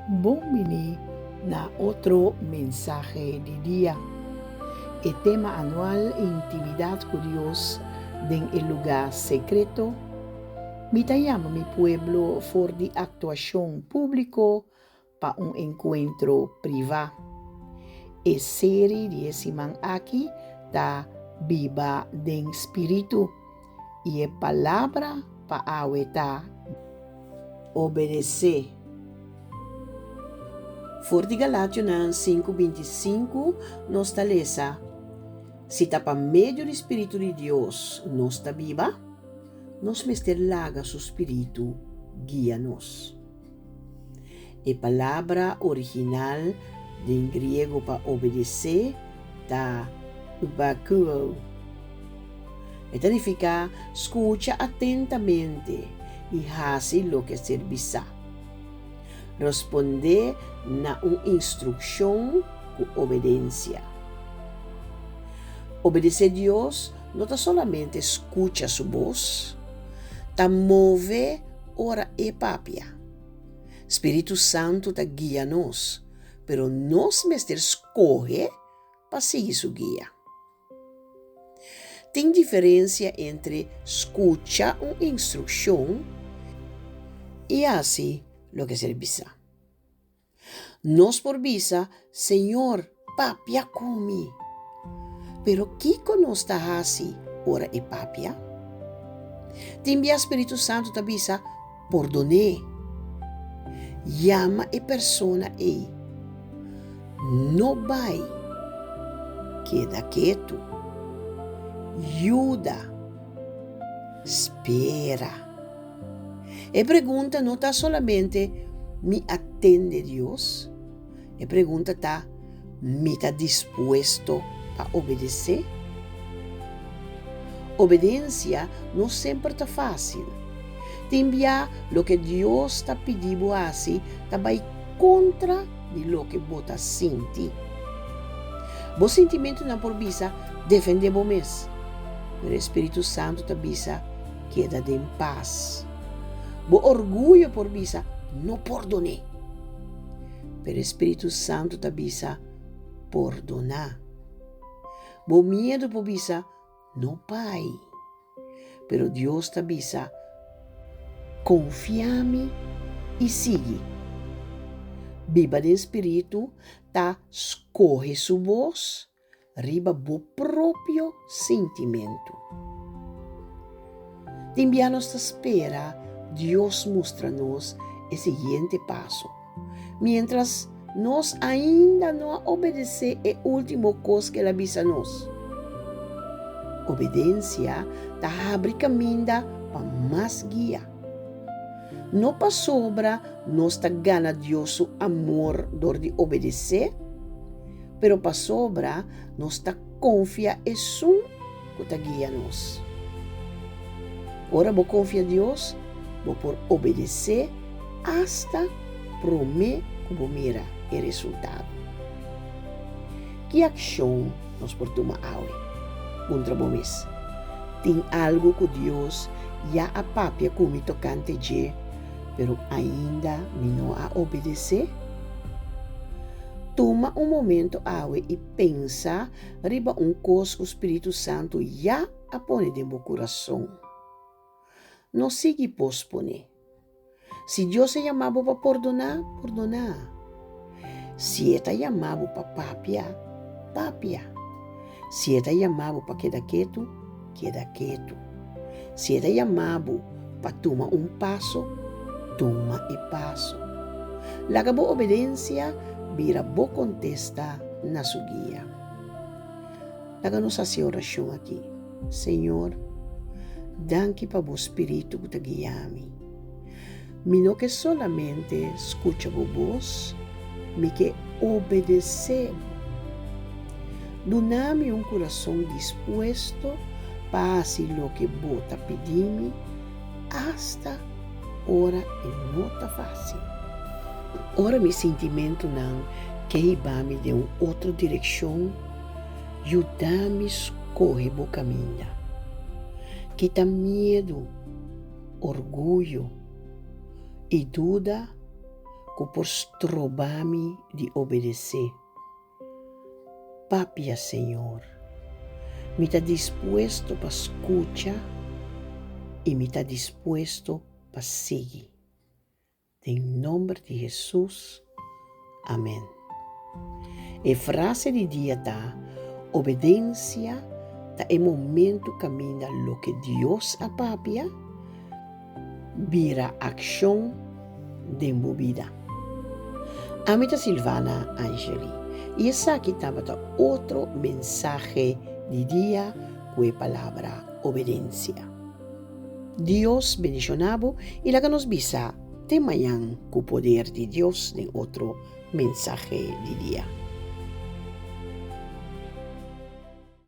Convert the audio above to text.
Bumili na otro mensaje de día. El tema anual Intimidad con Dios en el lugar secreto. Mitayama mi pueblo for de actuación público para un encuentro privado. E serie de simang aquí da viva den espíritu y e palabra pa aweta obedecer. For de Galatians 5:25 nos talesa, si tapa medio do Espírito de Deus nos está viva, nos mester laga su Espírito guia-nos. A palavra original em grego para obedecer tá ubakuo. Significa escucha atentamente e hace lo que servisa. Responder na uma instrução com obediência. Obedecer a Deus não tá solamente escucha sua voz, tá move ora e papia. Espírito Santo tá guia-nos, pero nós mesmo escolhe para seguir sua guia. Tem diferença entre escuchar uma instrução e assim lo que servisa. Nós por visa, Senhor, papia comi. Pero Kiko nos está assim, ora e papia? Timbia Espírito Santo ta bisa, perdone. Llama e persona e. No vai. Queda quieto. Ayuda. Espera. E pergunta não está solamente me atende Deus, e pergunta está me está disposto a obedecer? Obediência não sempre está fácil. Timbia lo que Deus está pedindo a si, está vai contra de lo que você sente. Bo sentimento na por visa defende bo mes, pero o Espírito Santo está visa queda em paz. Bo orgulho por visa não perdone, pero o Espírito Santo está visa perdonar. Bo medo por visa não pai, pero Deus está visa confia-me e sigue. Viva de Espírito tá escorre sua voz riba bo próprio sentimento. Também nos espera Deus mostra-nos o seguinte passo. Mientras nós ainda não obedecer o último coisa que ele avisa nos. Obediência tá abre caminho para mais guia. Não para sobra nós tá gana Deus o amor dor de obedecer, pero para sobra nós tá confia e sum que tá guia nos. Ora vou confia Deus, vou por obedecer hasta prome como mira o resultado. Que ação nós por tomar awe? Contra bomes. Tem algo que Deus já a papia como tocante de, pero ainda não a obedecer? Toma momento awe e pensa riba coisa que o Espírito Santo já a pone de meu coração. Não siga pospone. Se Deus se chamava para perdonar, perdonar. Se está chamado para papia, papia. Se está chamado para quedar quieto, queda quieto. Se está chamado para tomar passo, toma e passo. Laga boa obediência, vira boa contesta na sua guia. Laga nos fazer oração aqui. Senhor, danke para o Espírito que te guia-me. Me não que solamente escucha a voz, me que obedecer. Dá-me coração disposto para fazer o que você pediu, hasta ora e não está fácil. Ora, meu sentimento não que vai-me de outra direção, ajuda-me a escolher o caminho. Quita medo, orgulho e dúvida trobami di obedecer. Papia, Senhor, me está dispuesto para escuchar e me está dispuesto para seguir. Em nome de Jesus, amém. A frase de dia está: obediência está em momento caminha lo que Deus apapia, vira ação de vida. Amita Silvana Angeli. E essa aqui estava outro mensagem de dia com a palavra obediência. Deus bendicionado e lá que nos visa de manhã com o poder de Deus em outro mensagem de dia.